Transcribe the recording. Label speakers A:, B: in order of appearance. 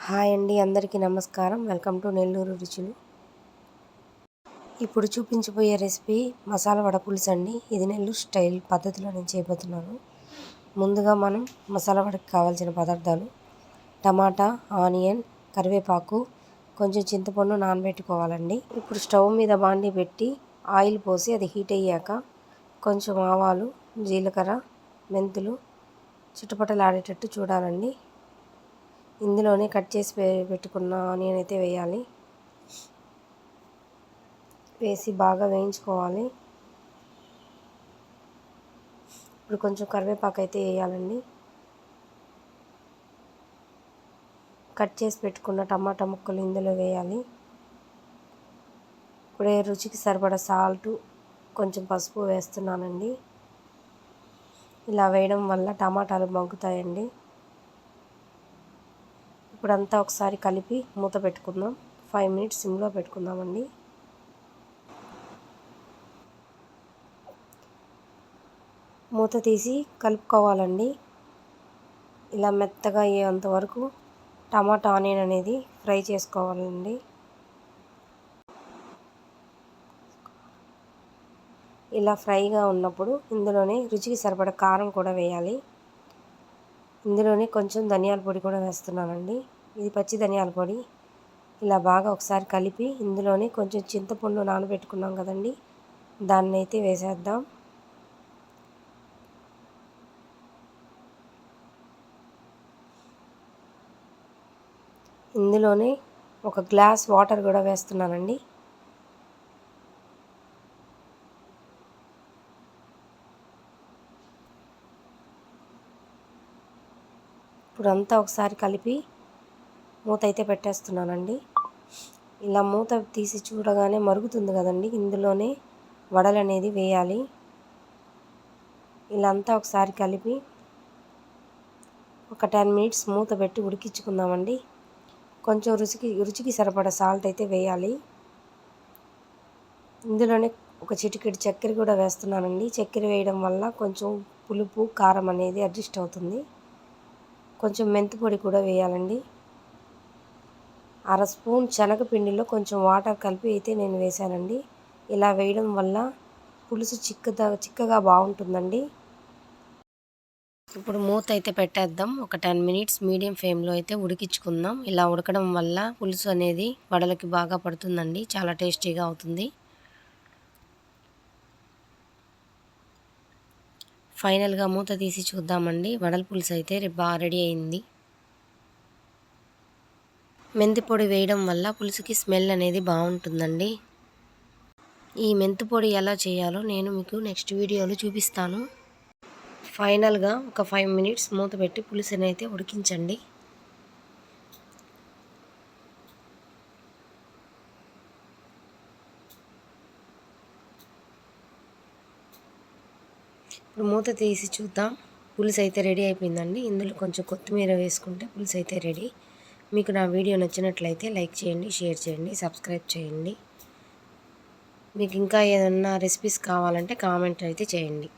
A: Hi అండి, అందరికీ నమస్కారం. వెల్కమ్ టు నెల్లూరు రుచులు. ఇప్పుడు చూపించబోయే రెసిపీ మసాలా వడ పులుసు అండి. ఇది నెల్లూరు స్టైల్ పద్ధతిలో నేను చేయబోతున్నాను. ముందుగా మనం మసాలా వడకి కావాల్సిన పదార్థాలు: టమాటా, ఆనియన్, కరివేపాకు, కొంచెం చింతపండు నానబెట్టుకోవాలండి. ఇప్పుడు స్టవ్ మీద బాండి పెట్టి ఆయిల్ పోసి అది హీట్ అయ్యాక కొంచెం ఆవాలు, జీలకర్ర, మెంతులు చిటపటలాడేటట్టు చూడాలండి. ఇందులోనే కట్ చేసి పెట్టుకున్న ఆనియన్ అయితే వేయాలి. వేసి బాగా వేయించుకోవాలి. ఇప్పుడు కొంచెం కరివేపాకు అయితే వేయాలండి. కట్ చేసి పెట్టుకున్న టమాటా ముక్కలు ఇందులో వేయాలి. ఇప్పుడే రుచికి సరిపడా సాల్టు, కొంచెం పసుపు వేస్తున్నానండి. ఇలా వేయడం వల్ల టమాటాలు మగ్గుతాయండి. ఇప్పుడంతా ఒకసారి కలిపి మూత పెట్టుకుందాం. 5 మినిట్స్ సిమ్లో పెట్టుకుందామండి. మూత తీసి కలుపుకోవాలండి. ఇలా మెత్తగా అయ్యేంత వరకు టమాటా ఆనియన్ అనేది ఫ్రై చేసుకోవాలండి. ఇలా ఫ్రైగా ఉన్నప్పుడు ఇందులోనే రుచికి సరిపడా కారం కూడా వేయాలి. ఇందులోనే కొంచెం ధనియాల పొడి కూడా వేస్తున్నానండి. ఇది పచ్చి ధనియాల పొడి. ఇలా బాగా ఒకసారి కలిపి ఇందులోనే కొంచెం చింతపండు నానబెట్టుకున్నాం కదండి, దాన్ని అయితే వేసేద్దాం. ఇందులోనే ఒక గ్లాస్ వాటర్ కూడా వేస్తున్నానండి. ఇప్పుడు అంతా ఒకసారి కలిపి మూత అయితే పెట్టేస్తున్నానండి. ఇలా మూత తీసి చూడగానే మరుగుతుంది కదండి, ఇందులోనే వడలు అనేది వేయాలి. ఇలా అంతా ఒకసారి కలిపి ఒక 10 మినిట్స్ మూత పెట్టి ఉడికించుకుందామండి. కొంచెం రుచికి సరిపడా సాల్ట్ అయితే వేయాలి. ఇందులోనే ఒక చిటికెడు చక్కెర కూడా వేస్తున్నానండి. చక్కెర వేయడం వల్ల కొంచెం పులుపు, కారం అనేది అడ్జస్ట్ అవుతుంది. కొంచెం మెంతి పొడి కూడా వేయాలండి. 1/2 స్పూన్ శనగపిండిలో కొంచెం వాటర్ కలిపి అయితే నేను వేశానండి. ఇలా వేయడం వల్ల పులుసు చిక్కగా బాగుంటుందండి. ఇప్పుడు మూత అయితే పెట్టేద్దాం. ఒక 10 మినిట్స్ మీడియం ఫ్లేమ్లో అయితే ఉడికించుకుందాం. ఇలా ఉడకడం వల్ల పులుసు అనేది వడలకి బాగా పడుతుందండి. చాలా టేస్టీగా అవుతుంది. ఫైనల్గా మూత తీసి చూద్దామండి. వడల పులుసు అయితే బాగా రెడీ అయింది. మెంతి పొడి వేయడం వల్ల పులుసుకి స్మెల్ అనేది బాగుంటుందండి. ఈ మెంతి పొడి ఎలా చేయాలో నేను మీకు నెక్స్ట్ వీడియోలో చూపిస్తాను. ఫైనల్గా ఒక 5 మినిట్స్ మూత పెట్టి పులుసుని అయితే ఉడికించండి. ఇప్పుడు మూత తీసి చూద్దాం. పులుసు అయితే రెడీ అయిపోయిందండి. ఇందులో కొంచెం కొత్తిమీర వేసుకుంటే పులుసు అయితే రెడీ. మీకు నా వీడియో నచ్చినట్లయితే లైక్ చేయండి, షేర్ చేయండి, సబ్స్క్రైబ్ చేయండి. మీకు ఇంకా ఏదన్నా రెసిపీస్ కావాలంటే కామెంట్ అయితే చేయండి.